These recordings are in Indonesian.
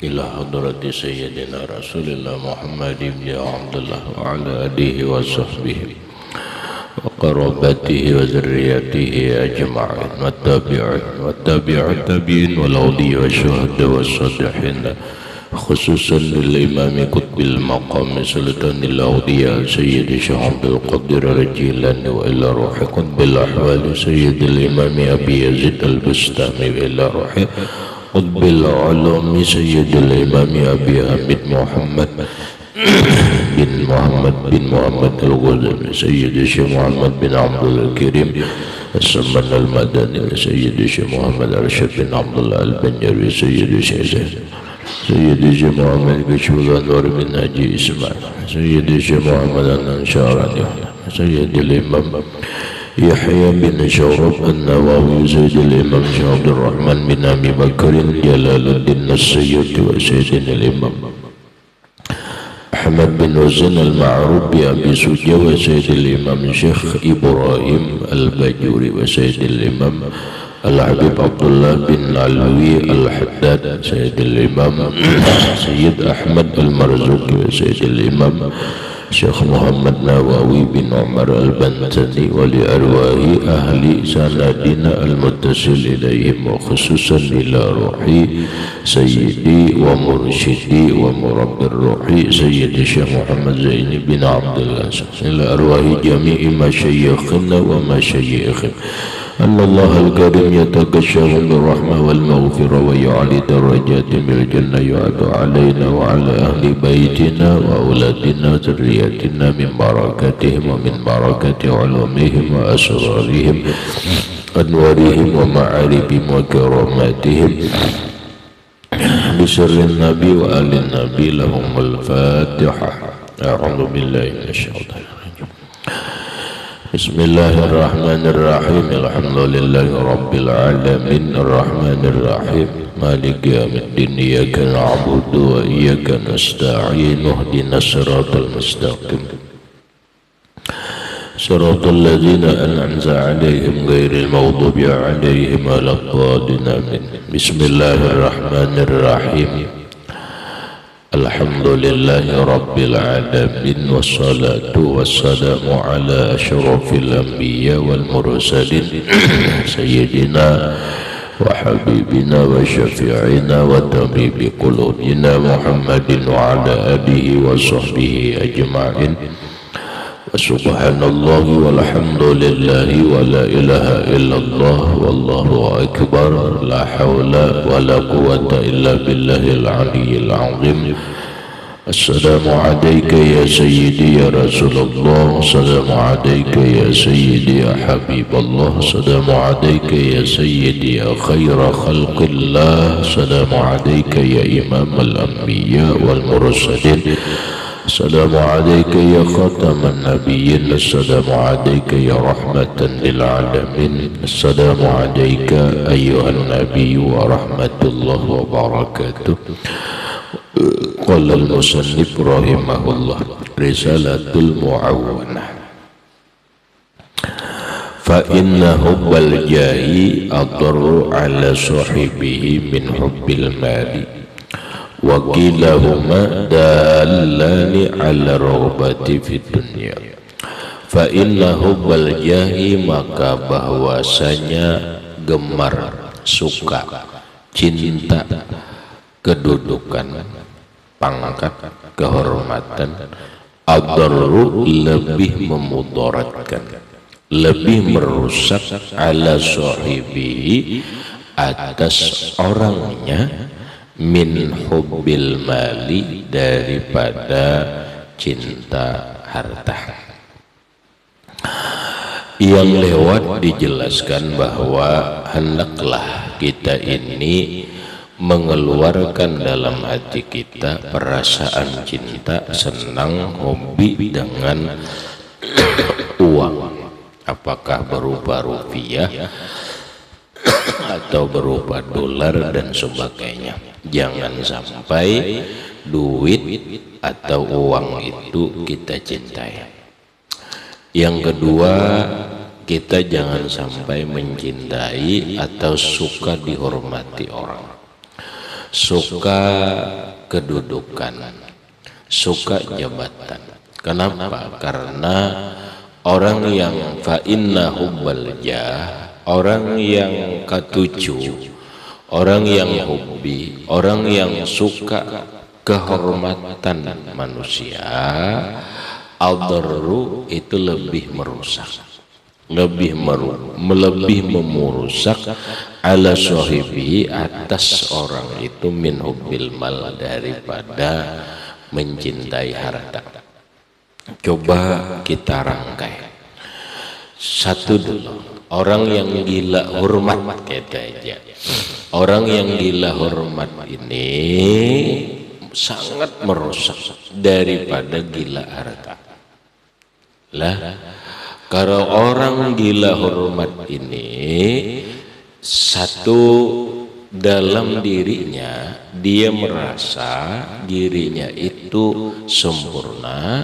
إلى حضرة سيدنا رسول الله محمد بن عبد الله وعلى آله وصحبه وقرابته وذريته أجمعين والتابعين والأولياء والشهداء والصالحين، خصوصا للإمام قطب المقام سلطان الأولياء سيد الشيخ عبد القادر الجيلاني، وإلى روح قطب الأحوال سيد الإمام أبي يزيد البستامي، وإلى روح قطب العلوم سيد الإمام أبي حميد محمد بن محمد الغزالي، سيد الشيخ محمد بن عبد الكريم السمان المدني، سيد الشيخ محمد أرشد بن عبد الله البنجري، سيد الشيخ محمد كشف الأنوار بن حجي إسماعيل، سيد الشيخ محمد الأنشاراني، سيد الإمام يحيى بن شورف النووي، سيد الإمام شيخ عبد الرحمن بن أبي بكر جلال الدين السيوطي، وسيد الإمام أحمد بن حسين المعروف بأبي سجى، وسيد الإمام شيخ إبراهيم الباجوري، وسيد الإمام الحبيب عبد الله بن علوي الحداد، سيد الإمام سيد أحمد المرزوقي، وسيد الإمام شيخ محمد نواوي بن عمر البنتني، ولأرواح أهل سندنا المتصل إليهم، وخصوصا إلى روحي سيدي ومرشدي ومربي الروح سيد الشيخ محمد زين بن عبد الله، إلى أرواح جميع مشايخنا ومشايخهم، أن الله الكريم يتكشف بالرحمة والمغفرة ويعلي درجات بالجنة، يعد علينا وعلى أهل بيتنا وأولادنا وذرياتنا من بركاتهم ومن بركة علومهم وأسرارهم أنوارهم ومعارفهم وكراماتهم بسر النبي وآل النبي لهم الفاتحة. أعوذ بالله من الشيطان الرجيم. بسم الله الرحمن الرحيم. الحمد لله رب العالمين الرحمن الرحيم مالك يوم الدين، إياك نعبد وإياك نستعين، اهدنا الصراط المستقيم صراط الذين أنعمت عليهم غير المغضوب عليهم ولا الضالين آمين. بسم الله الرحمن الرحيم. الحمد لله رب العالمين، والصلاة والسلام على أشرف الأنبياء والمرسلين سيدنا وحبيبنا وشفيعنا وطبيب قلوبنا محمد وعلى آله وصحبه أجمعين. سبحان الله والحمد لله ولا إله إلا الله والله أكبر، لا حول ولا قوة إلا بالله العلي العظيم. السلام عليك يا سيدي يا رسول الله، السلام عليك يا سيدي يا حبيب الله، السلام عليك يا سيدي يا خير خلق الله، السلام عليك يا إمام الأنبياء والمرسلين، السلام عليك يا خاتم النبيين، السلام عليك يا رحمة للعالمين، السلام عليك أيها النبي ورحمة الله وبركاته. قال المصنف رحمه الله: رسالة المعونة. فإن حب الجاه أضر على صاحبه من حب المال، وكلاهما دالان على الرغبة في الدنيا. Fa inna hubbal jahi, maka bahwasanya gemar, suka, cinta kedudukan, pangkat, kehormatan, adarru, lebih memudaratkan, lebih merusak, ala sahibihi, atas orangnya, min hubbil mali, daripada cinta harta. Yang lewat dijelaskan bahwa hendaklah kita ini mengeluarkan dalam hati kita perasaan cinta, senang, hobi dengan uang, apakah berupa rupiah atau berupa dolar dan sebagainya. Jangan sampai duit atau uang itu kita cintai. Yang kedua, kita jangan sampai mencintai atau suka dihormati orang. suka kedudukan, suka jabatan. Kenapa? Karena orang yang fa inna hubbal jah, orang yang ketujuh, orang yang hobi, orang yang suka kehormatan manusia, al-darru itu lebih merusak, lebih merusak ala sahibi atas orang itu min hubbil mal daripada mencintai harta. Coba kita rangkai satu dulu. Orang yang gila hormat kita aja. Orang yang gila hormat ini sangat merusak daripada gila harta. Lah, kalau orang gila hormat ini satu dalam dirinya dia merasa dirinya itu sempurna,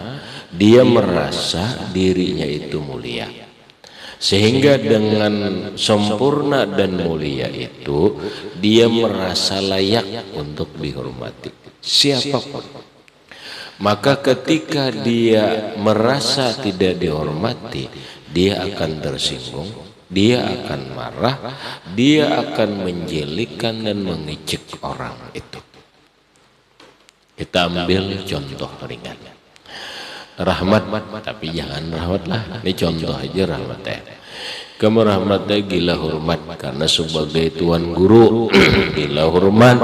dia merasa dirinya itu mulia. Sehingga dengan sempurna dan mulia itu dia merasa layak untuk dihormati siapapun. Maka ketika dia merasa tidak dihormati, dia akan tersinggung, dia akan marah, dia akan menjelikan dan mengejek orang itu. Kita ambil contoh ringan. Rahmat, tapi jangan rahmat lah. Ini contoh aja rahmatnya. Kamu rahmatnya gila hormat karena sebagai tuan guru gila hormat.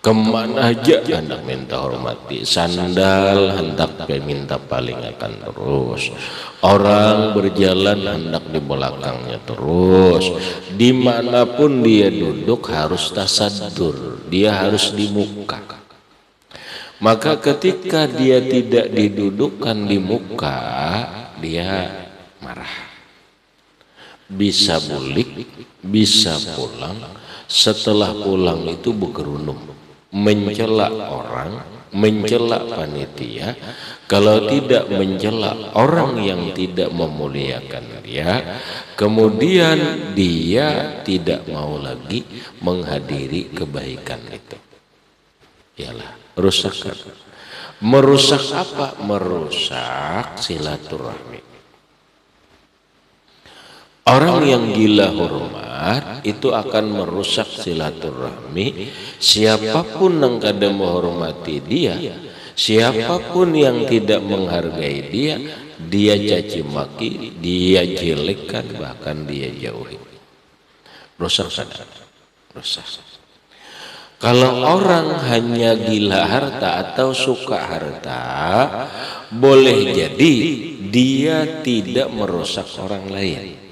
Kemana aja hendak minta hormati, sandal hendak minta paling akan terus, orang berjalan hendak di belakangnya terus, dimanapun dia duduk harus tasadur, dia harus di muka. Maka ketika dia tidak didudukkan di muka, dia marah, bisa bulik, bisa pulang. Setelah pulang itu bergerunung, mencela orang, mencela panitia. Kalau tidak mencela orang yang tidak memuliakan dia, kemudian dia tidak mau lagi menghadiri kebaikan itu. Yalah, rusak. Merusak apa? Merusak silaturahmi. Orang yang gila hormat itu akan merusak silaturahmi. Siapapun yang kada menghormati dia, siapapun yang tidak menghargai dia, dia caci maki, dia jelekkan, bahkan dia jauhi. Rusak sadar, rusak. Kalau orang hanya gila harta atau suka harta, boleh jadi dia tidak merusak orang lain.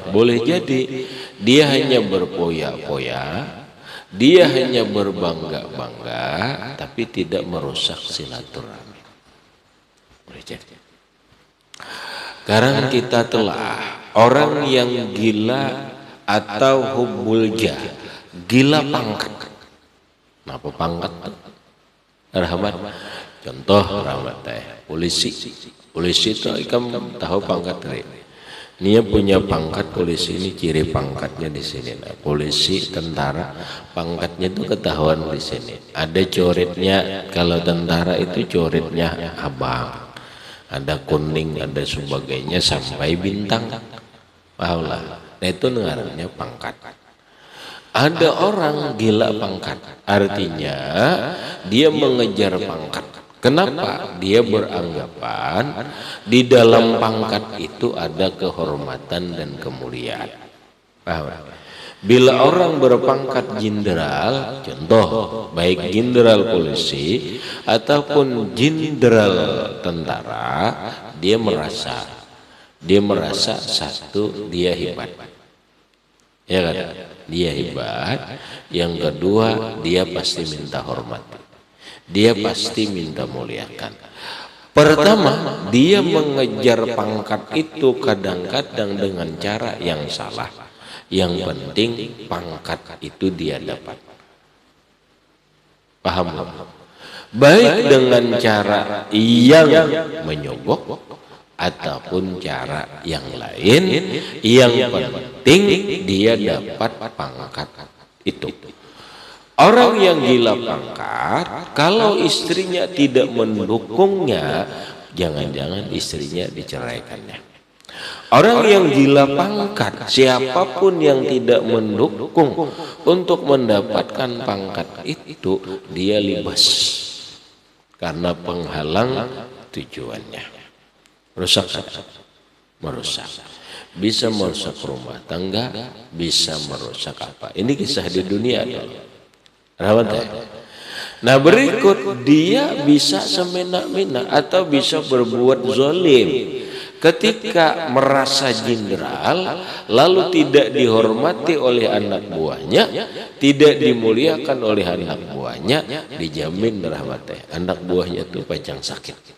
Boleh jadi dia hanya berpoya-poya, dia hanya berbangga-bangga, tapi tidak merusak silaturahmi. Boleh jadi. Sekarang kita telah orang yang gila atau hubbul jah, gila pangkat. Kenapa pangkat? Rahmat. Contoh rahmat polisi. Polisi itu kamu tahu pangkat ini. Dia punya pangkat polisi, ini ciri pangkatnya di sini. Nah, polisi, tentara, pangkatnya itu ketahuan di sini. Ada coretnya, kalau tentara itu coretnya abang, ada kuning, ada sebagainya sampai bintang. Pahulah. Nah itu ngarannya pangkat. Ada orang gila pangkat, artinya dia mengejar pangkat. Kenapa? Dia beranggapan di dalam pangkat itu ada kehormatan dan kemuliaan. Paham? Bila orang berpangkat jenderal, contoh baik jenderal polisi ataupun jenderal tentara, dia merasa satu, dia hebat. Ya kan? Dia hebat. Yang kedua, dia pasti minta hormat. Dia pasti minta muliakan. Pertama, dia mengejar pangkat itu kadang-kadang dengan cara yang salah. Yang penting pangkat itu dia dapat. Paham? Baik dengan cara yang menyogok ataupun cara yang lain, yang penting dia dapat pangkat Itu. Orang yang gila pangkat, kalau istrinya tidak mendukungnya, jangan-jangan istrinya diceraikannya. Orang yang gila pangkat, siapapun yang tidak mendukung untuk mendapatkan pangkat itu, dia libas karena penghalang tujuannya. Rusak, merusak. Bisa merusak rumah tangga, bisa merusak apa. Ini kisah di dunia. Nah berikut, dia bisa semena-mena atau bisa berbuat zalim. Ketika merasa jenderal, lalu tidak dihormati oleh anak buahnya, tidak dimuliakan oleh anak buahnya, dijamin rahmatnya. Anak buahnya itu pajang sakit.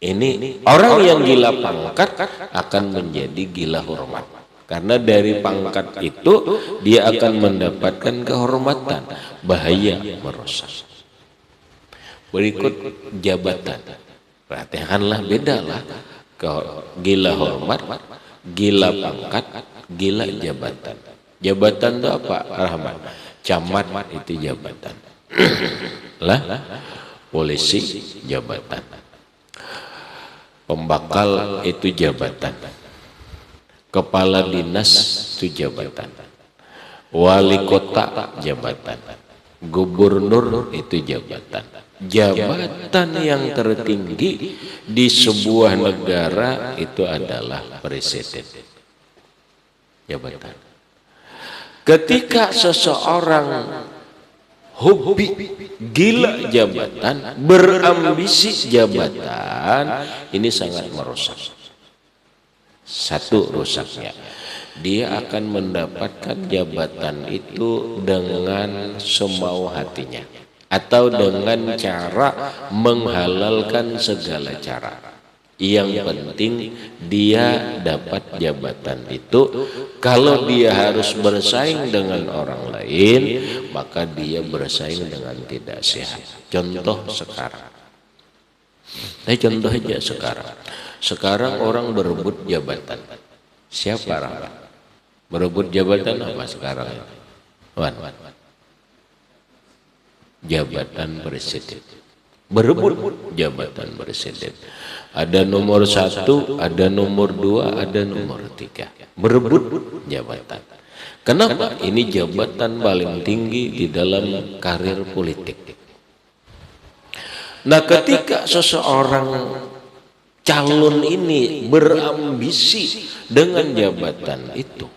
Ini orang yang gila pangkat akan menjadi gila hormat. Karena dari pangkat itu dia akan mendapatkan kehormatan. Bahaya merusak. Berikut jabatan. Perhatikanlah, bedalah gila hormat, gila pangkat, gila jabatan. Jabatan itu apa, Rahman? Camat itu jabatan. Lah, polisi jabatan. Pembakal itu jabatan. Kepala dinas itu jabatan. Wali kota jabatan. Gubernur itu jabatan. Jabatan yang tertinggi di sebuah negara itu adalah presiden. Jabatan. Ketika seseorang hobi, gila jabatan, berambisi jabatan, ini sangat merusak. Satu rusaknya, dia akan mendapatkan jabatan itu dengan semau hatinya, atau dengan cara menghalalkan segala cara. Yang penting dia dapat jabatan itu. Kalau dia harus bersaing dengan orang lain, maka dia bersaing dengan tidak sehat. Contoh sekarang. Contoh aja sekarang. Sekarang orang berebut jabatan. Siapa Rahmat? Berebut jabatan apa sekarang? Wan. Jabatan presiden. Berebut jabatan presiden. Ada nomor 1, ada nomor 2, ada nomor 3. Berebut jabatan. Kenapa? Ini jabatan paling tinggi di dalam karir politik. Nah, ketika seseorang calon ini berambisi dengan jabatan itu,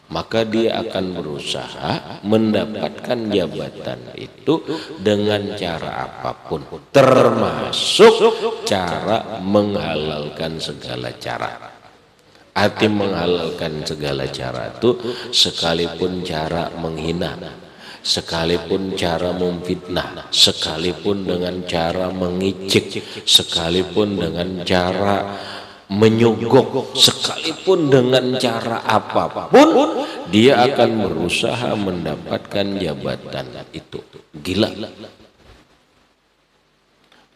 maka dia akan berusaha mendapatkan jabatan itu dengan cara apapun, termasuk cara menghalalkan segala cara. Arti menghalalkan segala cara itu sekalipun cara menghina, sekalipun cara memfitnah, sekalipun dengan cara mengicik, sekalipun dengan cara menyogok, sekalipun dengan cara apapun, dia akan berusaha mendapatkan jabatan itu. Gila.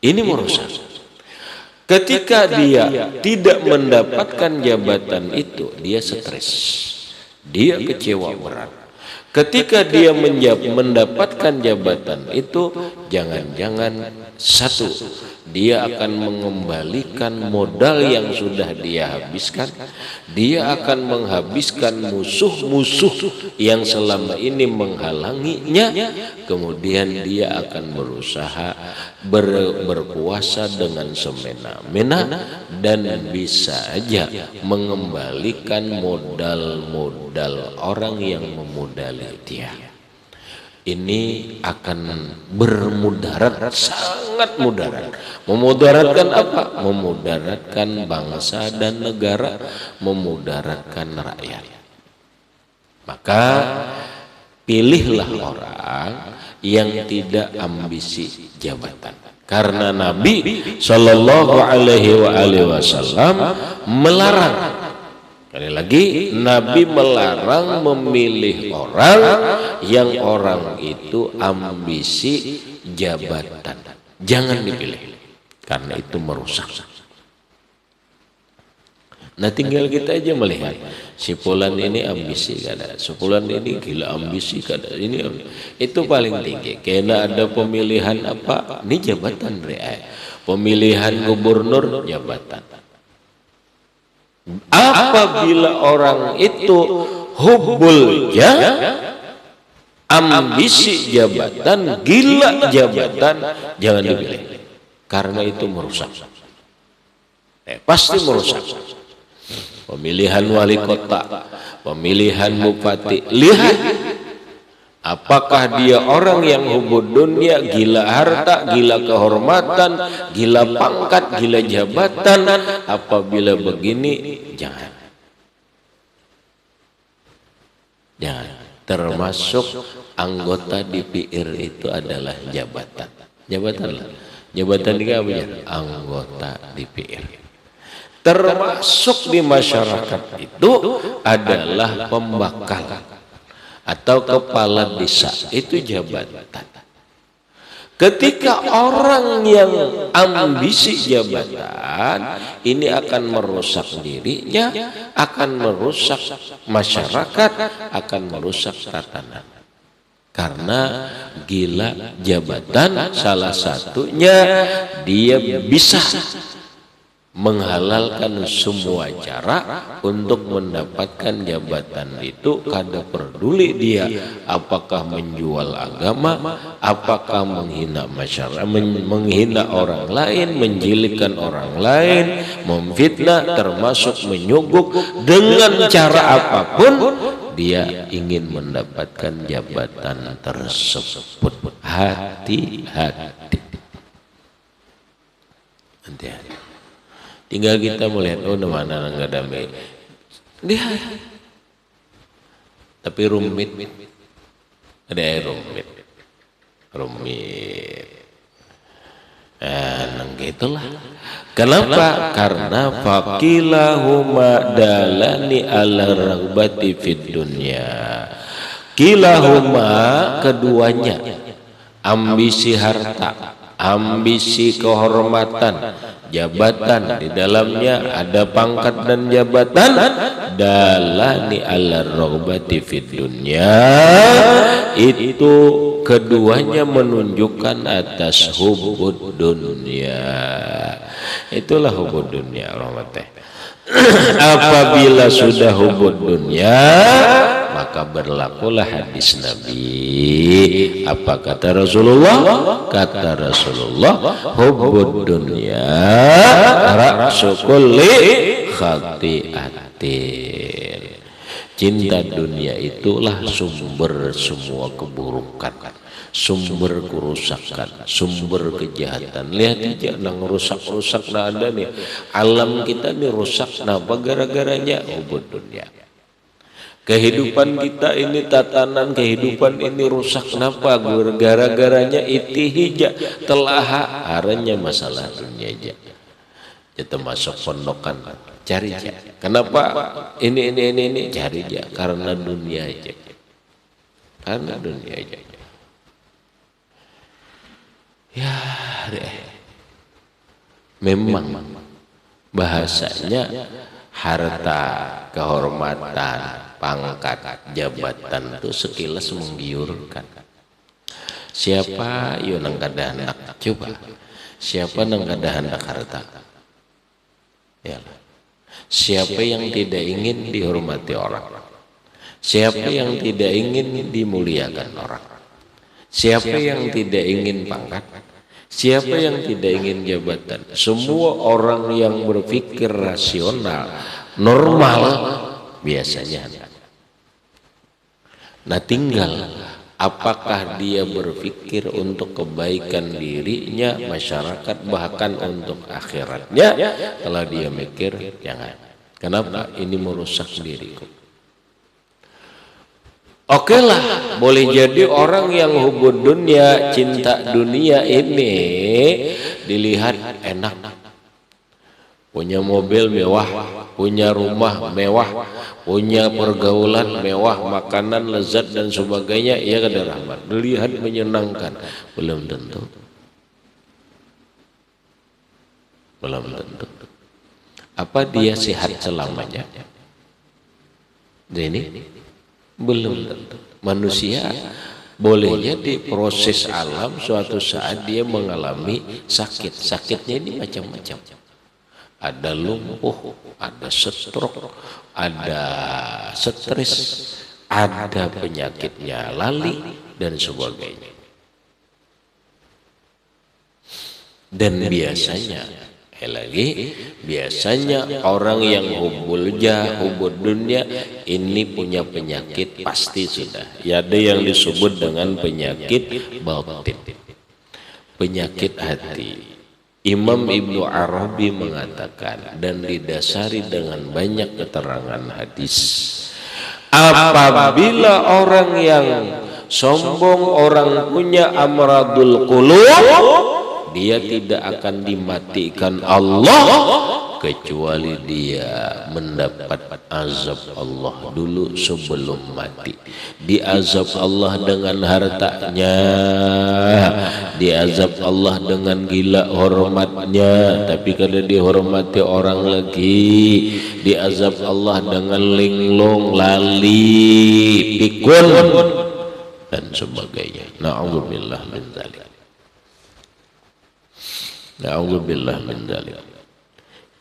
Ini merusak. Ketika dia tidak mendapatkan jabatan itu, dia stres, dia kecewa berat. Ketika dia mendapatkan jabatan itu, jangan-jangan satu, dia akan mengembalikan modal yang sudah dia habiskan. Dia akan menghabiskan musuh-musuh yang selama ini menghalanginya. Kemudian dia akan berusaha berkuasa dengan semena-mena dan bisa aja mengembalikan modal-modal orang yang memodali dia. Ini akan bermudarat, sangat mudarat. Memudaratkan apa? Memudaratkan bangsa dan negara, memudaratkan rakyat. Maka pilihlah orang yang tidak ambisi jabatan. Karena Nabi Shallallahu Alaihi Wasallam melarang. Sekali lagi, Nabi melarang memilih orang yang orang itu ambisi jabatan. Jangan dipilih, karena itu merusak. Nah tinggal kita aja melihat si fulan ini ambisi kada, si fulan ini gila ambisi kada, ini itu paling tinggi. Karena ada pemilihan apa? Ini jabatan pemilihan gubernur jabatan. Apabila orang itu hubbulnya ambisi jabatan, gila jabatan, jangan dipilih. Karena itu merusak. Pasti merusak. Pemilihan wali kota, pemilihan bupati, lihat apakah dia orang yang hubud dunia, gila harta, gila kehormatan, gila pangkat, gila jabatan. Apabila begini, jangan. Termasuk anggota DPR itu adalah jabatan. Jabatan ini apa ya? Anggota DPR. Termasuk di masyarakat itu adalah pembakal atau kepala desa, itu jabatan. Ketika orang yang ambisi jabatan ini akan merusak dirinya, akan merusak masyarakat, akan merusak tatanan. Karena gila jabatan salah satunya dia bisa menghalalkan semua cara untuk mendapatkan jabatan itu. Kada peduli dia apakah menjual agama, apakah menghina masyarakat, menghina orang lain, menjilikan orang lain, memfitnah, termasuk menyogok, dengan cara apapun dia ingin mendapatkan jabatan tersebut. Hati-hati. Hati-hati. Tinggal kita melihat, oh mana nggak damai. Lihat. Tapi rumit. Ada rumit. Nah, gitulah. Kenapa? Karena fakilahuma dalani ala ragbati fid dunya. Kilahuma keduanya, ambisi harta, ambisi kehormatan, jabatan, di dalamnya ada pangkat dan jabatan, dalani ala ragbati fid dunya, itu keduanya menunjukkan atas hubud dunia. Itulah hubud dunia, rahmatnya. Apabila sudah hubud dunia, maka berlakulah hadis Nabi. Apa kata Rasulullah? Kata Rasulullah, hubud dunia ra'su kulli khati'atin. Cinta dunia itulah sumber semua keburukan, sumber kerusakan, sumber kejahatan. Lihat aja nang rusak-rusak nah ada nih. Alam kita nih rusak, kenapa? Gara-garanya hubud dunia. Kehidupan kita ini, tatanan kehidupan ini rusak, kenapa? Gara-garanya itihija telah aranya masalah dunia aja. Kita masuk pondokan, cari aja. Kenapa? Ini cari aja. Karena dunia aja. Karena dunia aja. Ya deh. Memang bahasanya harta, kehormatan, pangkat, jabatan itu sekilas menggiurkan. Siapa yo nang kada hendak? Coba. Siapa nang kada hendak harta? Ya. Siapa yang tidak ingin dihormati orang? Siapa yang tidak ingin dimuliakan orang? Siapa yang tidak ingin pangkat? Siapa yang tidak ingin jabatan? Semua orang yang berpikir rasional, normal, biasanya. Nah tinggal apakah dia berpikir untuk kebaikan dirinya, masyarakat, bahkan untuk akhiratnya. Kalau dia mikir, jangan. Kenapa? Ini merusak diriku. Oke lah, boleh jadi orang yang hubud dunia, cinta dunia ini dilihat enak, punya mobil mewah, punya rumah mewah, punya pergaulan mewah, makanan lezat dan sebagainya, ia kada rahmat, dilihat menyenangkan. Belum tentu. Apa dia sehat selamanya? Ini belum tentu. Manusia bolehnya di proses alam suatu saat dia mengalami sakit. Sakitnya ini macam-macam. Ada lumpuh, ada stroke, ada stres, ada penyakitnya lali dan sebagainya. Dan biasanya orang yang hubud dunia ini punya penyakit pasti sudah. Ya, ada yang disebut dengan penyakit batin, penyakit hati. Imam Ibnu Arabi mengatakan dan didasari dengan banyak keterangan hadis, apabila orang yang sombong, orang punya amradul qulub, dia tidak akan dimatikan Allah kecuali dia mendapat azab Allah dulu sebelum mati. Diazab Allah dengan hartanya, diazab Allah dengan gila hormatnya, tapi kada dihormati orang lagi, diazab Allah dengan linglung, lali, pikun dan sebagainya. Na'udzubillah min dzalik. Na'udzubillah min dzalik.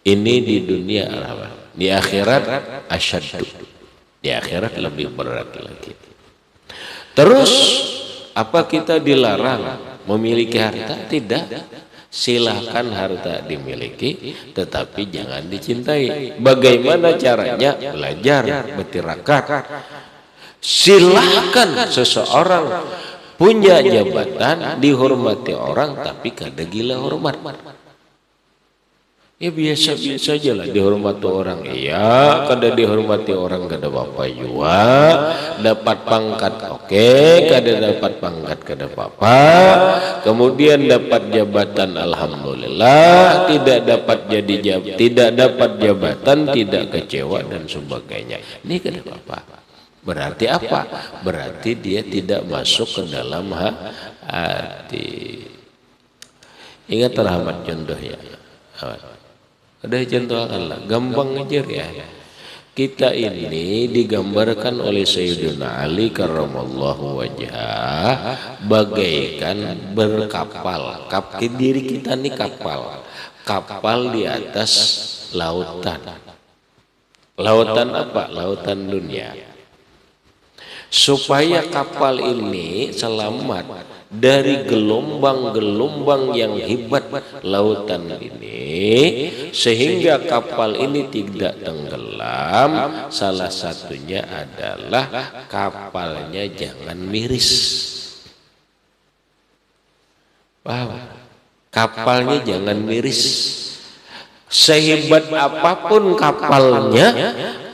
Ini di dunia apa? Di akhirat asyaddu. Di akhirat lebih berat lagi. Terus apa kita dilarang memiliki harta? Tidak. Silahkan harta dimiliki, tetapi jangan dicintai. Bagaimana caranya? Belajar, bertirakat. Silahkan seseorang punya jabatan, dihormati orang, tapi kada gila hormat. Ya biasa-biasa aja lah dihormati orang. Iya, kada dihormati orang kada apa-apa juga. Dapat pangkat oke, kada dapat pangkat kada apa-apa. Kemudian dapat jabatan alhamdulillah, tidak dapat jabatan tidak kecewa dan sebagainya. Ini kada apa-apa. Berarti apa? Berarti dia tidak masuk ke dalam hati. Ingat rahmat contoh ya. Ada contoh lah, gampang ngejar ya. Kita ini digambarkan oleh Sayyidina Ali karramallahu wajhah bagaikan berkapal. Diri kita ini kapal di atas lautan. Lautan apa? Lautan dunia. Supaya kapal ini selamat dari gelombang-gelombang yang hebat lautan ini, sehingga kapal ini tidak tenggelam, salah satunya adalah kapalnya jangan miris. Paham? Kapalnya jangan miris. Sehebat apapun kapalnya,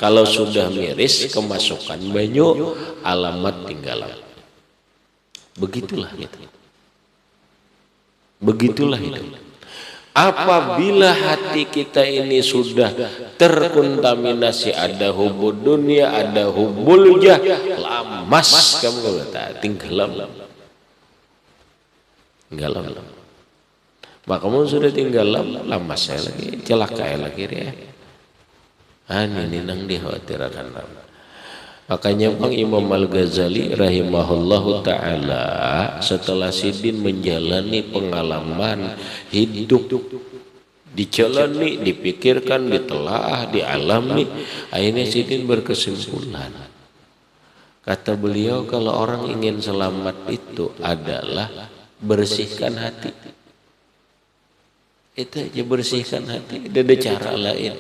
kalau sudah miris, kemasukan banyu, alamat tinggalan. Begitulah itu. Begitulah itu. Apabila hati kita ini sudah terkontaminasi, ada hubud dunia, ada hubul jah, lamas kamu kata, tinggalan. Maka kamu sudah tinggal lama saya lagi celaka lagi ya. Ini nang dikhawatirkan. Makanya Bang Imam Al-Ghazali rahimahullahu ta'ala setelah Sidin menjalani pengalaman hidup, dijalani, dipikirkan, ditelaah, dialami, akhirnya Sidin berkesimpulan. Kata beliau, kalau orang ingin selamat itu adalah bersihkan hati. Itu aja, bersihkan hati. Tidak ada cara lain.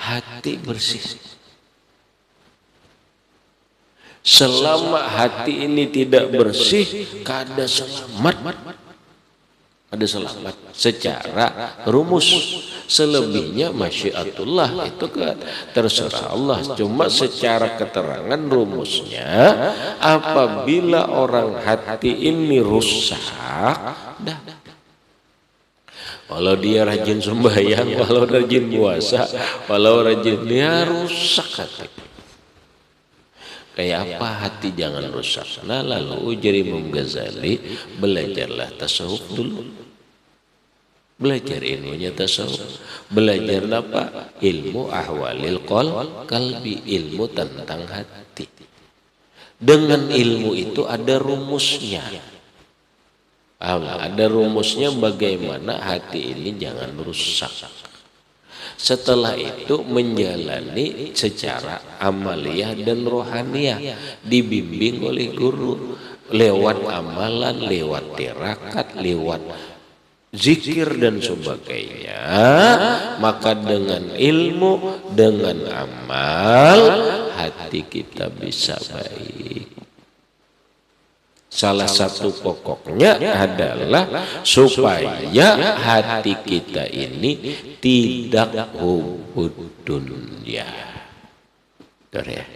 Hati bersih. Selama hati ini tidak bersih, kada selamat. Ada selamat secara rumus. Selebihnya masyiatullah, itu kan terserah Allah. Cuma secara keterangan rumusnya, apabila orang hati ini rusak, dah. Walau dia rajin sembahyang, walau rajin puasa, walau rajin, dia rusak hati. Kayak apa hati jangan rusak? Nah, lalu ujar Imam Ghazali, belajarlah tasawuf dulu. Belajar ilmunya tasawuf. Belajar apa? Ilmu ahwalil qalbi, ilmu tentang hati. Dengan ilmu itu ada rumusnya. Ada rumusnya bagaimana hati ini jangan rusak. Setelah itu menjalani secara amaliyah dan rohaniyah, dibimbing oleh guru lewat amalan, lewat tirakat, lewat zikir dan sebagainya. Maka dengan ilmu, dengan amal, hati kita bisa baik. Salah satu pokoknya adalah supaya hati kita ini tidak hubud dunia. Ya.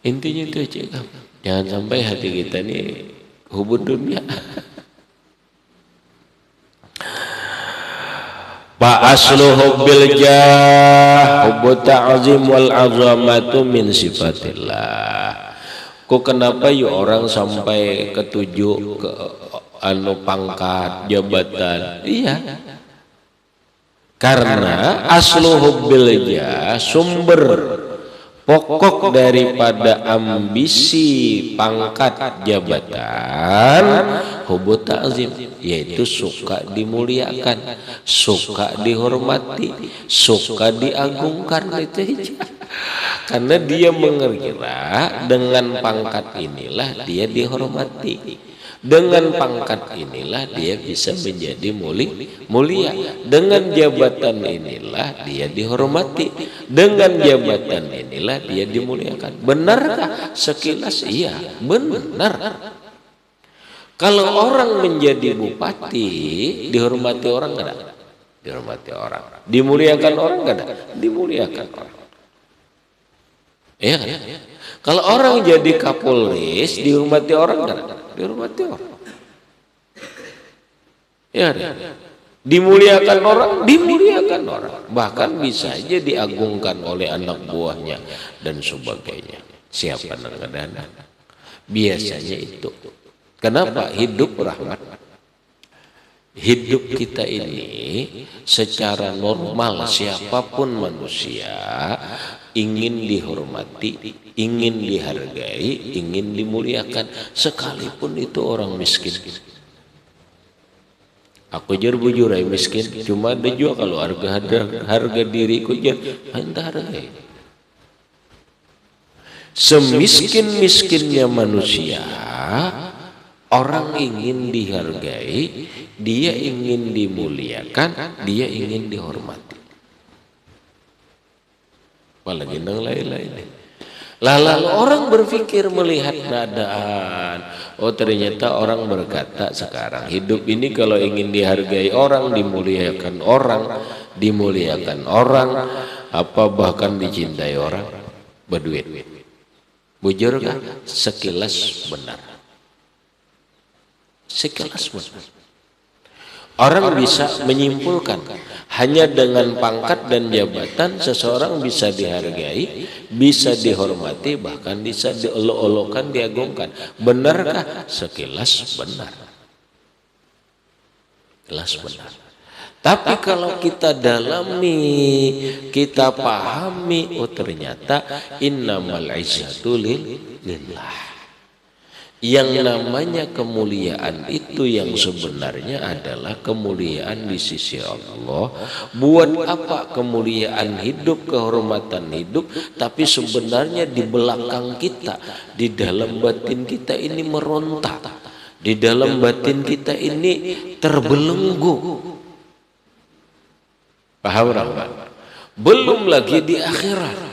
Intinya itu aja, jangan sampai hati kita ini hubud dunia. Fa aslu hubbil jah hubbu ta'zim wal azamatu min sifatillah. Kok kenapa yuk orang sampai ketujuh ke pangkat jabatan? Iya. Karena aslu hubbil jah, sumber pokok daripada ambisi pangkat jabatan, hubbu ta'zim, yaitu suka dimuliakan, suka dihormati, suka diagungkan. Itu aja. Karena dia mengira dengan pangkat inilah dia dihormati, dengan pangkat inilah dia bisa menjadi mulia, dengan jabatan inilah dia dihormati, dengan jabatan inilah dia dimuliakan. Benarkah? Sekilas iya, benar. Kalau orang menjadi bupati, dihormati orang enggak? Dihormati orang. Dimuliakan orang enggak? Dimuliakan orang. Iya kan? Kalau orang jadi kapolres, dihormati orang enggak? Dihormati orang. Ya, dimuliakan orang, dimuliakan orang. Bahkan bisa aja diagungkan oleh anak buahnya dan sebagainya. Siapa yang ada? Biasanya itu. Kenapa? Hidup rahmat. Hidup kita ini secara normal, siapapun manusia ingin dihormati, ingin dihargai, ingin dimuliakan, sekalipun itu orang miskin. Aku jujur miskin, cuma ada juga kalau harga diriku anda hargai. Semiskin-miskinnya manusia, orang ingin dihargai, dia ingin dimuliakan, dia ingin dihormati. Apalagi yang lain-lain. Lalu orang berpikir melihat keadaan. Oh ternyata orang berkata sekarang hidup ini kalau ingin dihargai orang, dimuliakan orang, apa bahkan dicintai orang, berduit. Bujur kan? Sekilas benar. Sekilas benar. Orang bisa menyimpulkan hanya dengan pangkat dan jabatan seseorang bisa dihargai, bisa dihormati, bahkan bisa diolok-olokkan, diagungkan. Benarkah? Sekilas benar. Sekilas benar. Tapi kalau kita dalami, kita pahami, oh ternyata innamal izzatu lillah. Yang namanya kemuliaan itu yang sebenarnya adalah kemuliaan di sisi Allah. Buat apa kemuliaan hidup, kehormatan hidup, tapi sebenarnya di belakang kita, di dalam batin kita ini meronta, di dalam batin kita ini terbelenggu. Paham orang? Belum lagi di akhirat.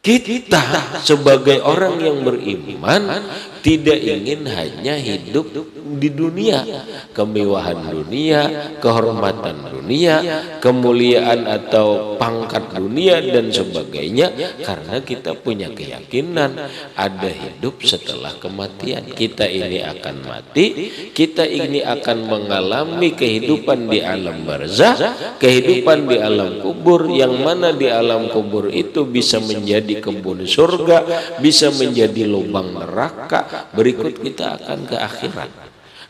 Kita sebagai orang yang beriman tidak ingin hanya hidup di dunia, kemewahan dunia, kehormatan dunia, kemuliaan atau pangkat dunia dan sebagainya, karena kita punya keyakinan ada hidup setelah kematian. Kita ini akan mati, kita ini akan mengalami kehidupan di alam barzakh, kehidupan di alam kubur, yang mana di alam kubur itu bisa menjadi kebun surga, bisa menjadi lubang neraka. Berikut kita akan ke akhirat.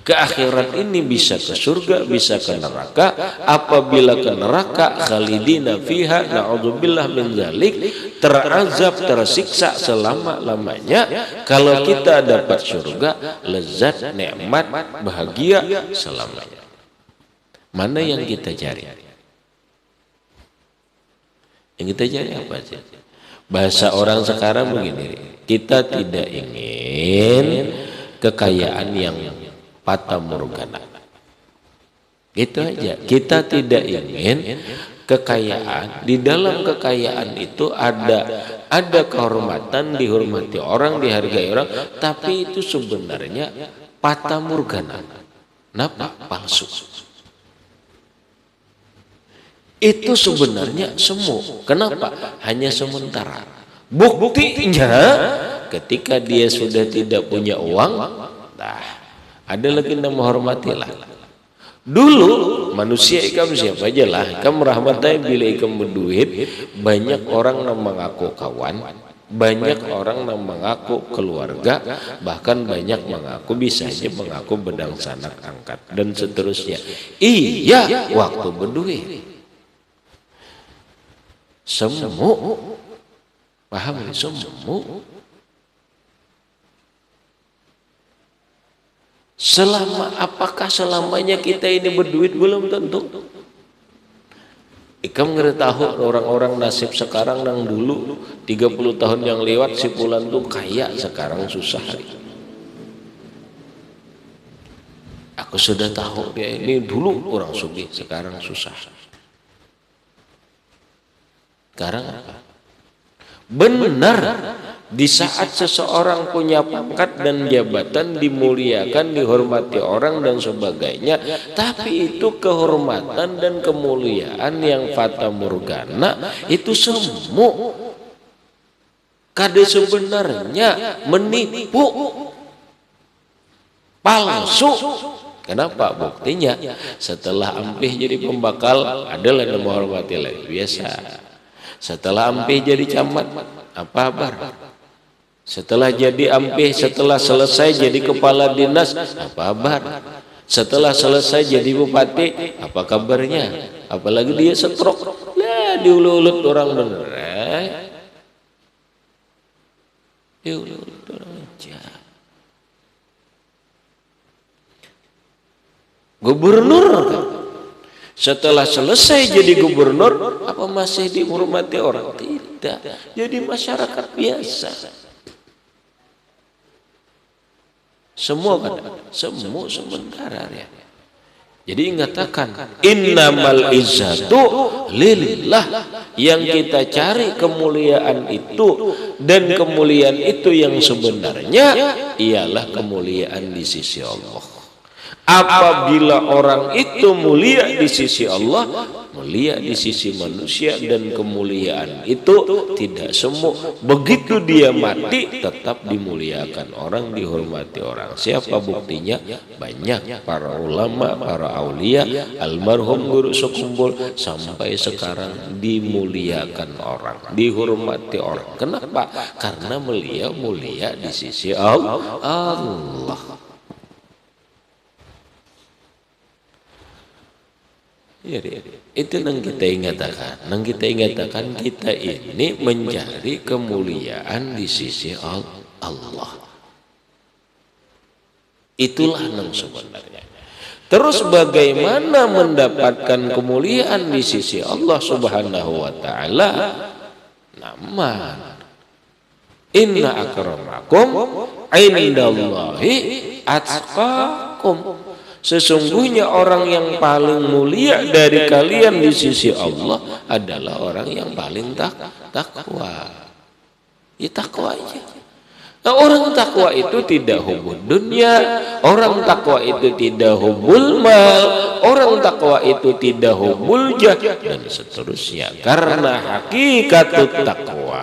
Ke akhirat ini bisa ke surga, bisa ke neraka. Apabila ke neraka, khalidina fiha, na'udzubillah min dzalik, terazab, tersiksa selama-lamanya. Kalau kita dapat surga, lezat, nikmat, bahagia selamanya. Mana yang kita cari? Yang kita cari apa sih? Bahasa orang sekarang begini, kita tidak ingin kekayaan yang fata morgana. Gitu aja. Kita tidak ingin kekayaan. Di dalam kekayaan itu ada kehormatan, dihormati orang, dihargai orang, tapi itu sebenarnya fata morgana. Kenapa? Palsu. Itu sebenarnya semu. Kenapa? Hanya sementara. Buktinya ketika dia sudah tidak punya uang, nah, ada lagi yang menghormatilah. Dulu manusia ikam siapa aja lah, ikam rahmatnya bila ikam berduit, banyak orang yang mengaku kawan, banyak orang yang mengaku keluarga, bahkan banyak mengaku bisa aja mengaku bedang sanak angkat dan seterusnya. Iya, waktu berduit. Semu, paham ini semu? Apakah selamanya kita ini berduit? Belum tentu. Ikam tahu orang-orang nasib sekarang yang dulu 30 tahun yang lewat si Fulan tuh kaya, sekarang susah. Aku sudah tahu dia ini dulu orang sugih, sekarang susah. Sekarang apa? Benar, di saat seseorang punya pangkat dan jabatan, dimuliakan, dihormati orang dan sebagainya, tapi itu kehormatan dan kemuliaan yang fata morgana, itu semu. Kade sebenarnya menipu, palsu. Kenapa? Buktinya setelah ampih jadi pembakal, adalah yang menghormati lagi biasa. Setelah ampih jadi camat, apa kabar? Setelah jadi ampih, setelah selesai jadi kepala dinas, apa kabar? Setelah selesai jadi bupati, apa kabarnya? Apalagi dia setrok, lah diulut orang bener, diulut orang aja. Gubernur kan? Setelah selesai jadi gubernur, apa masih dihormati orang? Tidak. Jadi masyarakat biasa. Semua kan? Semua sementara ya. Jadi ingatakan, innamal izzatu lillah. Yang kita cari kemuliaan itu, dan kemuliaan itu yang sebenarnya ialah kemuliaan di sisi Allah. Apabila orang itu mulia di sisi Allah, mulia di sisi manusia, dan kemuliaan itu tidak semu. Begitu dia mati tetap dimuliakan orang, dihormati orang. Siapa buktinya? Banyak para ulama, para aulia, almarhum Guru Sekumbul sampai sekarang dimuliakan orang, dihormati orang. Kenapa? Karena beliau mulia di sisi Allah. Ya, itu yang kita ingatakan. Yang kita ingatakan, kita ini mencari kemuliaan di sisi Allah. Itulah yang sebenarnya. Terus bagaimana mendapatkan kemuliaan di sisi Allah Subhanahu wa taala? Naman inna akramakum indallahi atqakum. Sesungguhnya orang yang paling mulia dari kalian di sisi Allah adalah orang yang paling takwa. Ya takwa aja. Nah, orang takwa itu tidak hubul dunia, orang takwa itu tidak hubul mal, orang takwa itu tidak hubul jah, dan seterusnya. Karena hakikat takwa,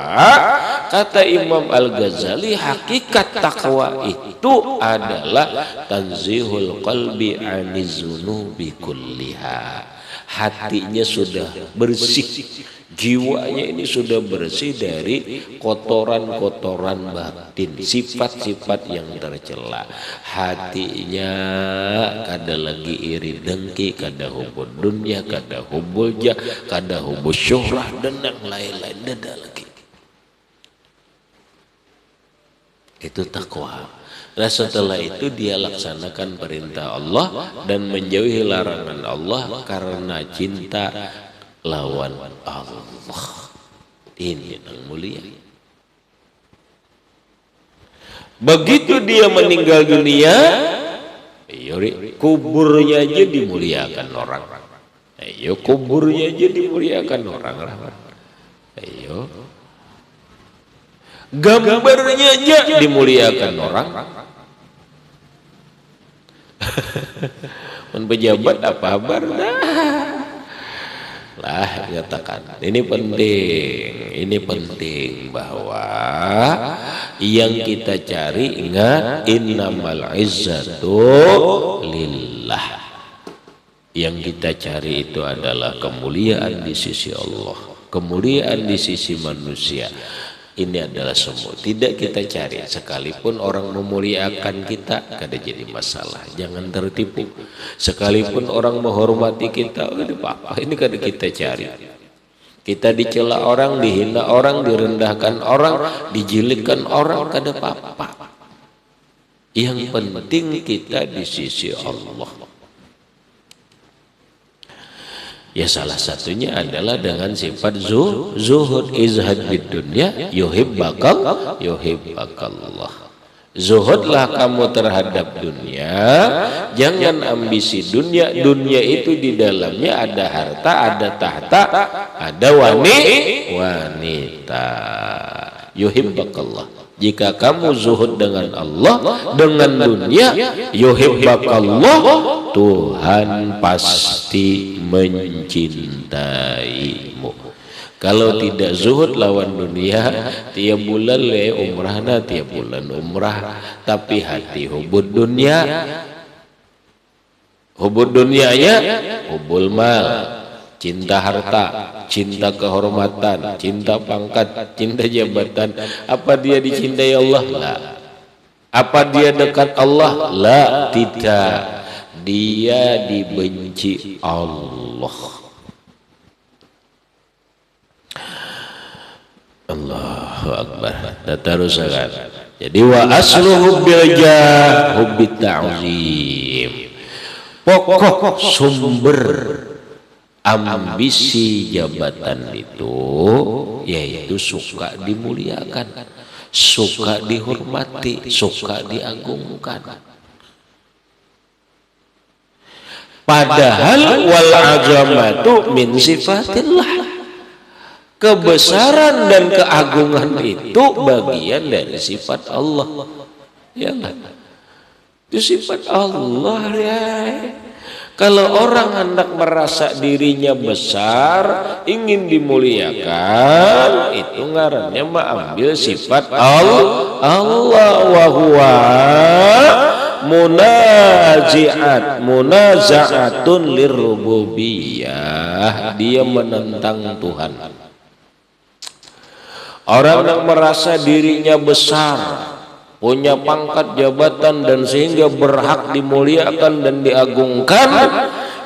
kata Imam Al-Ghazali, hakikat takwa itu adalah tanzihul qalbi anizunubi kulliha. hatinya sudah bersih, jiwanya ini sudah bersih dari kotoran-kotoran batin, sifat-sifat yang tercela. Hatinya kada lagi iri dengki, kada hubul dunia, kada hubul jah, kada hubul syuhrah dan yang lain-lain, ada lagi. Itu takwa. Nah setelah itu dia laksanakan perintah Allah dan menjauhi larangan Allah karena cinta lawan Allah. Ini yang mulia. Begitu dia meninggal dunia, kuburnya aja dimuliakan orang. Ayo kuburnya aja dimuliakan orang. Ayo. Gambarnya aja dimuliakan orang. Men pejabat apa kabar? Lah katakan ini penting bahwa yang kita cari, ingat, innamal izzatu lillah. Yang kita cari itu adalah kemuliaan di sisi Allah, kemuliaan di sisi manusia. Ini adalah semua tidak kita cari. Sekalipun orang memuliakan kita, kada jadi masalah. Jangan tertipu. Sekalipun orang menghormati kita, apa ini kada kita cari. Kita dicela orang, dihina orang, direndahkan orang, dijilidkan orang, kada apa-apa. Yang penting kita di sisi Allah. Ya salah satunya adalah dengan sifat zuhud, izhad bid dunya yuhibbakallah. Zuhudlah kamu terhadap dunia, jangan ambisi dunia. Dunia itu di dalamnya ada harta, ada tahta, ada wanita. Yuhibbakallah. Jika kamu zuhud dengan Allah, dengan dunia, yuhibbakallah, Tuhan pasti mencintaimu. Kalau tidak zuhud lawan dunia, tiap bulan umrah, tiap bulan umrah, tapi hati hubud dunianya, hubul mal, cinta harta, cinta kehormatan, cinta pangkat, cinta jabatan. Apa dia dicintai Allah? La. Apa dia dekat Allah? La, tidak. Dia dibenci Allah. Allahu Akbar. Teruskan. Jadi wa aslu hubbil jah hubbit ta'zim. Pokok sumber ambisi jabatan itu yaitu suka dimuliakan, suka dihormati, suka diagungkan. Padahal wal azamatu min sifatillah. Kebesaran dan keagungan itu bagian dari sifat Allah. Ya kan? Itu sifat Allah ya. Kalau orang hendak merasa dirinya besar, ingin dimuliakan, itu ngarannya ambil sifat Allah wa huwa munaza'atun lirrububiyah. Dia menentang Tuhan. Orang yang merasa dirinya besar, punya pangkat jabatan dan sehingga berhak dimuliakan dan diagungkan,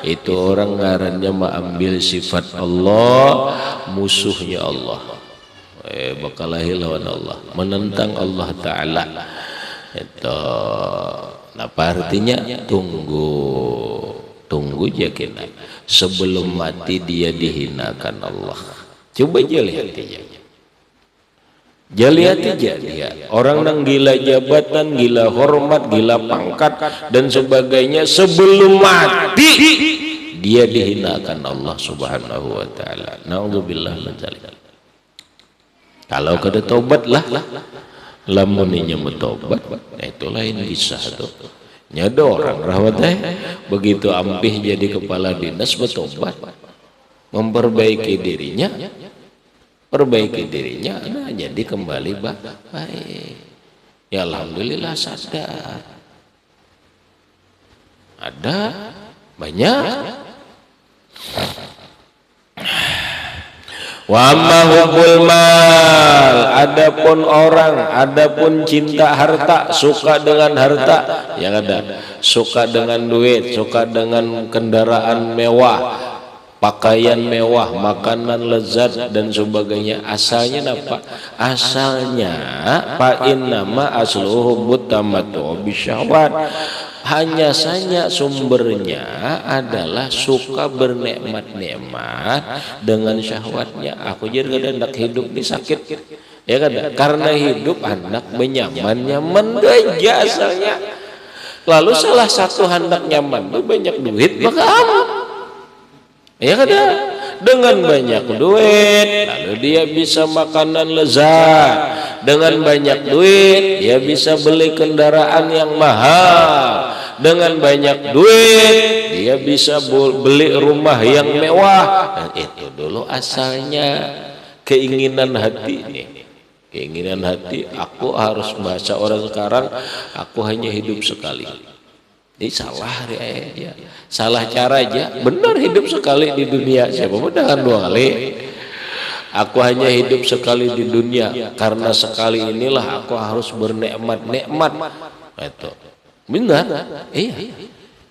itu orang ngarannya mengambil sifat Allah, musuhnya Allah. Bakalahi lawan Allah, menentang Allah Ta'ala. Itu apa artinya? Tunggu yakin. Sebelum mati dia dihinakan Allah. Coba aja lihat dia. Lihat aja dia, orang yang gila jabatan, gila hormat, gila pangkat dan sebagainya, sebelum mati dia dihinakan Allah Subhanahu wa taala. Nauzubillah min dzalik. Kalau kada tobat lah, lamuninya bertobat, itu lain kisah tuh. Nyada orang rahmatnya begitu ampih jadi kepala dinas bertobat, memperbaiki dirinya. Perbaiki dirinya, nah jadi kembali baik. Ya alhamdulillah sadar. Ada banyak Wa amma hubbul mal, adapun orang, adapun cinta harta, suka dengan harta, yang ada suka dengan duit, suka dengan kendaraan mewah, pakaian mewah, makanan lezat dan sebagainya. Asalnya apa? Asalnya fa innama asluhu butamatu bisyahwat. Hanya saja sumbernya adalah suka bernikmat-nikmat dengan syahwatnya. Aku jadi kadang hendak hidup di sakit, ya kan? Karena hidup hendak menyaman-nyaman aja asalnya. Lalu salah satu hendak nyaman itu banyak duit, maka aman. Ya kan? Dengan banyak duit, lalu dia bisa makanan lezat. Dengan banyak duit, dia bisa beli kendaraan yang mahal. Dengan banyak duit, dia bisa beli rumah yang mewah. Dan itu dulu asalnya keinginan hati ini. Keinginan hati, aku harus bahasa orang sekarang, aku hanya hidup sekali. Ini salah ya. Salah cara aja. Benar hidup sekali di dunia. Siapa mudahan 2 kali. Aku hanya hidup sekali di dunia. Karena sekali inilah aku harus bernikmat-nikmat. Itu. Benar. Iya.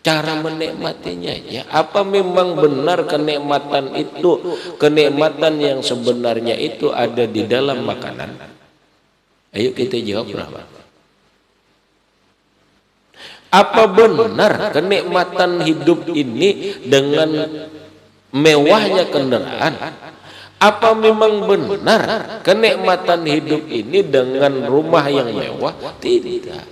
Cara menikmatinya ya. Apa memang benar kenikmatan itu? Kenikmatan yang sebenarnya itu ada di dalam makanan. Ayo kita jawab berapa? Apa benar kenikmatan hidup ini dengan mewahnya kendaraan? Apa memang benar kenikmatan hidup ini dengan rumah yang mewah? Tidak.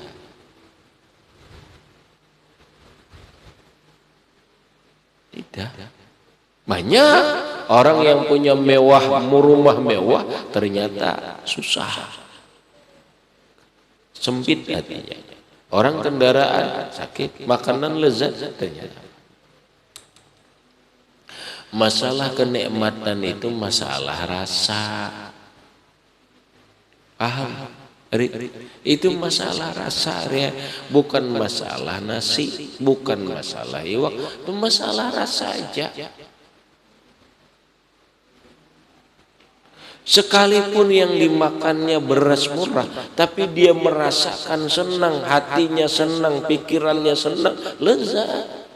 Tidak. Banyak orang yang punya rumah mewah ternyata susah. Sempit hatinya. Orang kendaraan sakit, makanan lezat ternyata. Masalah kenikmatan itu masalah rasa. Paham? Itu masalah rasa ya, bukan masalah nasi, bukan masalah iwak, itu masalah rasa aja. Sekalipun yang dimakannya beras murah, tapi dia merasakan senang, hatinya senang, pikirannya senang, lezat.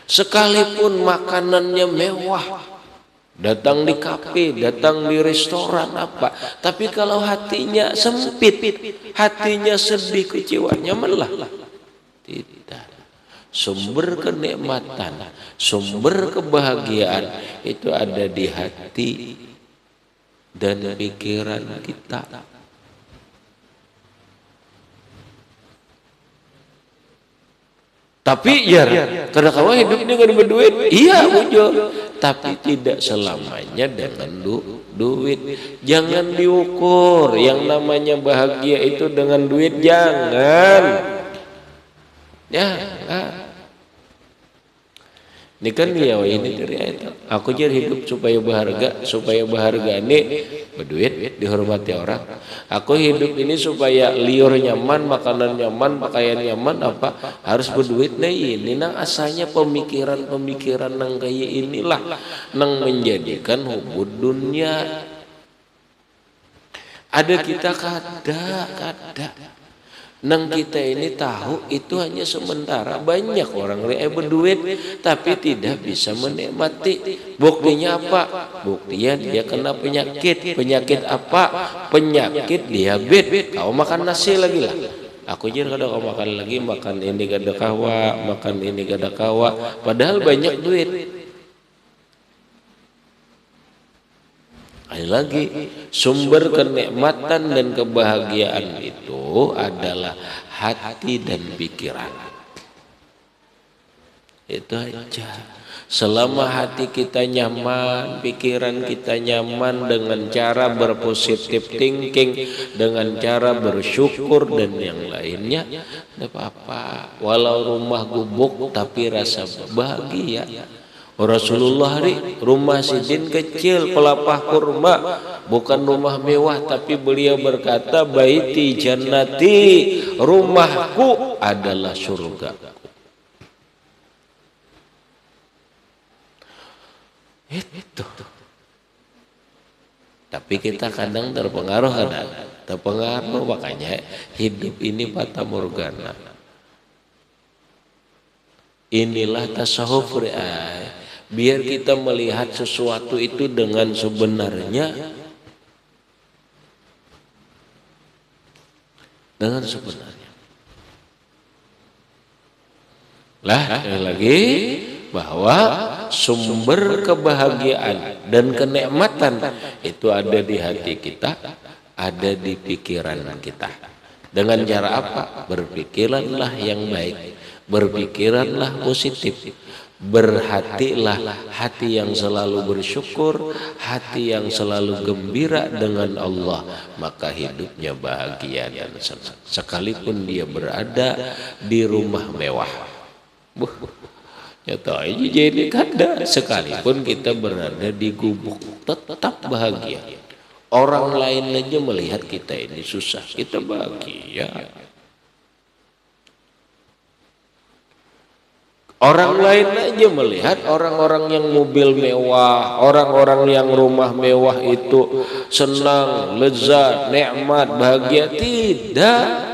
Sekalipun makanannya mewah, datang di kafe, datang di restoran apa, tapi kalau hatinya sempit, hatinya sedih, kecewa, nyamanlah. Tidak. Sumber kenikmatan, sumber kebahagiaan itu ada di hati dan pikiran kita. Tapi ya, karena kamu hidup dengan berduit, iya muncul. Tapi tidak selamanya dengan duit. Jangan diukur yang namanya bahagia itu dengan duit, jangan. Ya, ini kan dia ini dari ayat. Aku jadi hidup supaya berharga ini berduit, dihormati orang. Aku hidup ini supaya liur nyaman, makanan nyaman, pakaian nyaman, apa harus berduit. Nah ini nang asalnya pemikiran nang kayak inilah nang menjadikan hubud dunia. Ada kita kada. Nang kita ini tahu itu hanya sementara. Banyak orang berduit tapi tidak bisa menikmati. Buktinya apa? Buktinya dia kena penyakit. Penyakit apa? Penyakit diabetes. Kau makan nasi lagi lah. Aku jadi kadang kau makan lagi, makan ini gada kawa, makan ini gada kawa. Padahal banyak duit. Lagi sumber kenikmatan dan kebahagiaan itu adalah hati dan pikiran. Itu aja. Selama hati kita nyaman, pikiran kita nyaman dengan cara berpositif thinking, dengan cara bersyukur dan yang lainnya, tidak apa-apa. Walau rumah gubuk tapi rasa bahagia. Rasulullah rumah sidin kecil pelapah kurma, bukan rumah mewah, tapi beliau berkata baiti jannati, rumahku adalah surga. Itu. Tapi kita kadang terpengaruh, makanya hidup ini fata morgana. Inilah tasawuf, biar kita melihat sesuatu itu dengan sebenarnya, lah lagi bahwa sumber kebahagiaan dan kenikmatan itu ada di hati kita, ada di pikiran kita. Dengan cara apa? Berpikirlah yang baik, berpikiranlah positif, berhatilah hati yang selalu bersyukur, hati yang selalu gembira dengan Allah, maka hidupnya bahagia dan senang. Sekalipun dia berada di rumah mewah. Nyata aja jadi kada, sekalipun kita berada di gubuk tetap bahagia. Orang lain aja melihat kita ini susah, kita bahagia. Orang lain aja melihat orang-orang yang mobil mewah, orang-orang yang rumah mewah itu senang, lezat, nikmat, bahagia. Tidak.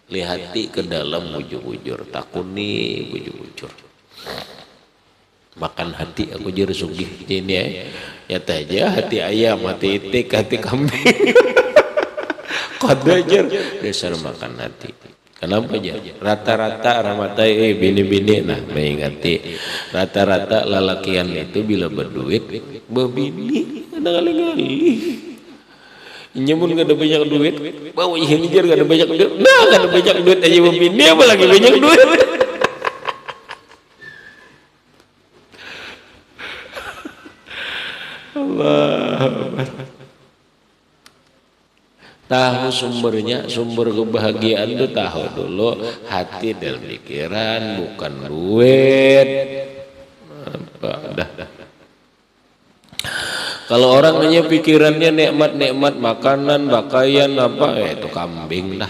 Lihati ke dalam bujur-bujur, takuni bujur-bujur. Makan hati aku jadi sugih ini ya aja hati ayam, hati itik, hati kambing. Kadajar dasar makan hati. Kenapa aja? Rata-rata ramatai bini-bini nah mengingati rata-rata lalakian itu bila berduit bebini ada kali-kali. Nyamun gak ada banyak duit, bawa yang ngejar gak ada banyak duit, nah gak ada banyak duit aja bini apa lagi banyak duit. Allah. Tahu sumbernya, sumber kebahagiaan itu tahu dulu hati dan pikiran, bukan duit. Apa dah. Kalau orang hanya pikirannya nikmat-nikmat makanan, pakaian apa, itu kambing dah.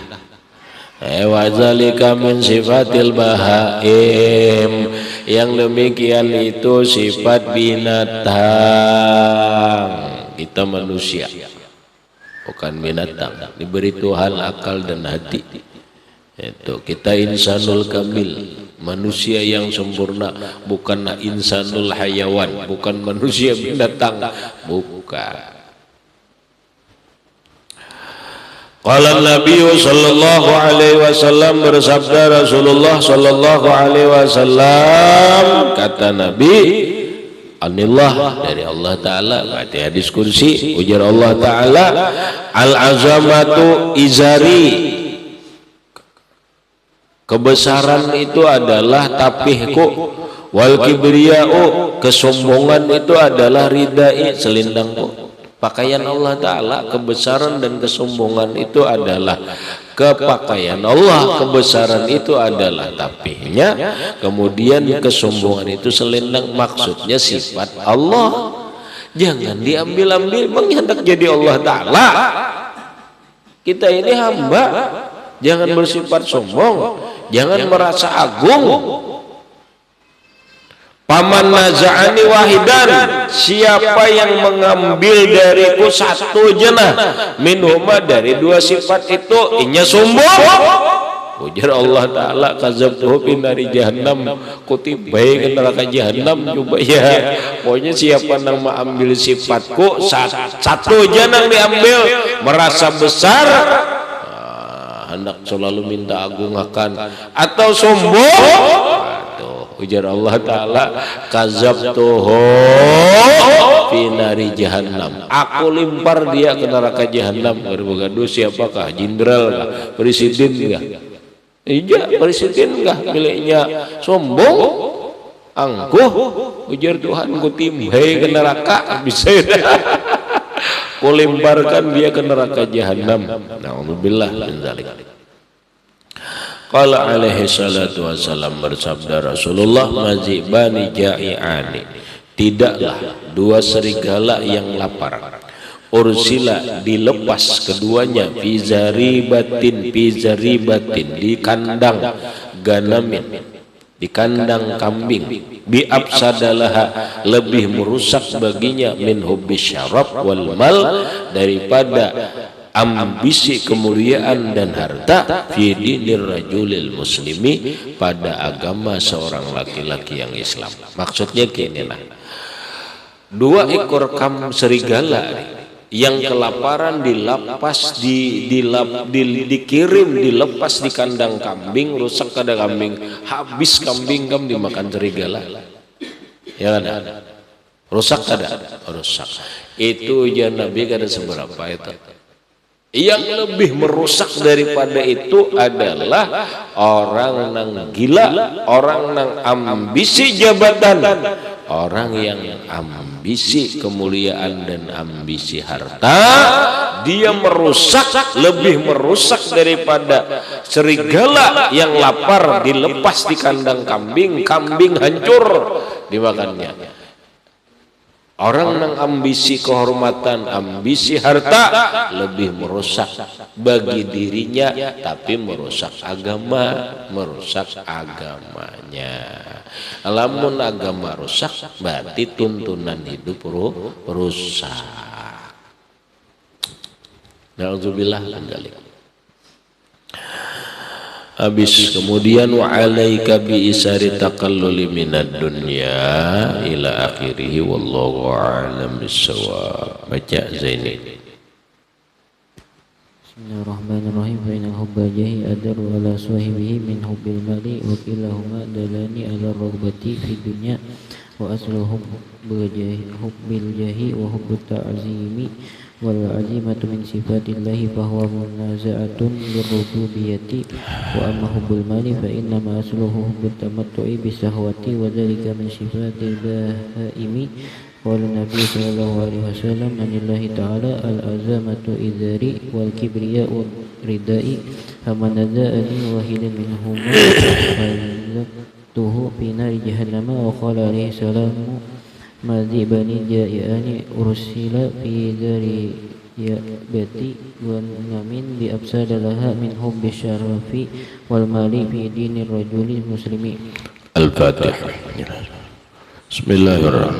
Wa zalika min sifatil bahaim. Yang demikian itu sifat binatang. Kita manusia, bukan binatang. Diberi Tuhan akal dan hati. Itu kita insanul kamil, manusia yang sempurna, bukan insanul hayawan, bukan manusia binatang, bukan. Qala Nabi sallallahu alaihi wasallam, bersabda Rasulullah sallallahu alaihi wasallam, kata Nabi, anillah, dari Allah Ta'ala, berarti hadis kursi, ujar Allah Ta'ala, al-azamatu izari, kebesaran itu adalah tapihku, wal kibriya'u, kesombongan itu adalah ridai, selindangku. Pakaian Allah Ta'ala, kebesaran dan kesombongan itu adalah kepakaian Allah, kebesaran itu adalah tapihnya, kemudian kesombongan itu selendang, maksudnya sifat Allah. Jangan diambil-ambil menghendak jadi Allah Ta'ala. Kita ini hamba, jangan bersifat sombong, jangan merasa agung. Paman naza'ani wahidan, siapa yang mengambil dariku satu jenah minhuma, dari dua sifat itu, inya sombong. Ujar Allah Ta'ala, kazabtuhu fi nari jahannam, kutibai ke neraka jahannam. Coba ya, pokoknya siapa yang mengambil sifatku satu jenah diambil, merasa besar, hendak selalu minta agungakan atau sombong. Ujar Allah Ta'ala, kazabtuhu fi nari jahannam, aku limpar dia ke neraka jahannam. Bergaduh siapakah? Jenderal kah? Presiden kah? Iya, presiden kah? Miliknya sombong, angkuh. Ujar Tuhan, ku timhai ke neraka, bisa ku limparkan dia ke neraka jahannam. Na'udzubillah min dzalik. Qala alaihi salatu wassalam, bersabda Rasulullah, mazibani ja'i'ani, tidaklah dua serigala yang lapar, ursila, dilepas keduanya, fi zaribatin, di kandang ganamin, di kandang kambing, bi afsadalaha, lebih merusak baginya, min hubbi syaraf wal mal, daripada ambisi kemuliaan dan harta, fi dinir rajulil muslimi, pada agama seorang laki-laki yang Islam. Maksudnya gini lah, 2 ekor serigala yang kelaparan dilepas dikirim dilepas di kandang kambing, rusak kandang kambing, habis kambing dimakan serigala, ya ada rusak ada rusak. Itu ya Nabi kada seberapa itu. Yang lebih merusak daripada itu adalah orang nang gila, orang nang ambisi jabatan, orang yang ambisi kemuliaan dan ambisi harta. Dia merusak, lebih merusak daripada serigala yang lapar dilepas di kandang kambing, kambing hancur dimakannya. Orang yang ambisi kehormatan, ambisi harta, lebih merusak bagi dirinya, tapi merusak agama, merusak agamanya. Lamun agama rusak, berarti tuntunan hidup rusak. Na'udzubillah min dzalik. Habis kemudian wa alaika bi isari taqalluli minad dunya ila akhirih, wallahu a'lam bissawab. Baca Zaini. Bismillahirrahmanirrahim. Fa inna hubba jahi adar wa la sahibihi min hubbil mali wa kilahuma dalani ala raghbati fi dunya wa asluhum hubbil jahi wa hubbut ta'zimi wal azimatu min sifatillahi fa huwa munaza'atun lirrububiyyati wa amma hubbul mali fa inna ma asluhu hubbut tamattu'i bisahwati wa dhalika min sifatil bahaimi. Qala Nabi sallallahu alaihi wasallam anillahi ta'ala al-azamatu idhari wal kibriya'u ridai faman naza'ani wahidan minhuma fazatuhu fi nari jahannama. Wa qala alaihi salamu madhi bani ja'iani ursila fi dari ya bati wa namin bi absadalaha min hubbi syarafi wal mali fi dinir rajuli muslimi. Al-Fatihah. Bismillahirrahmanirrahim.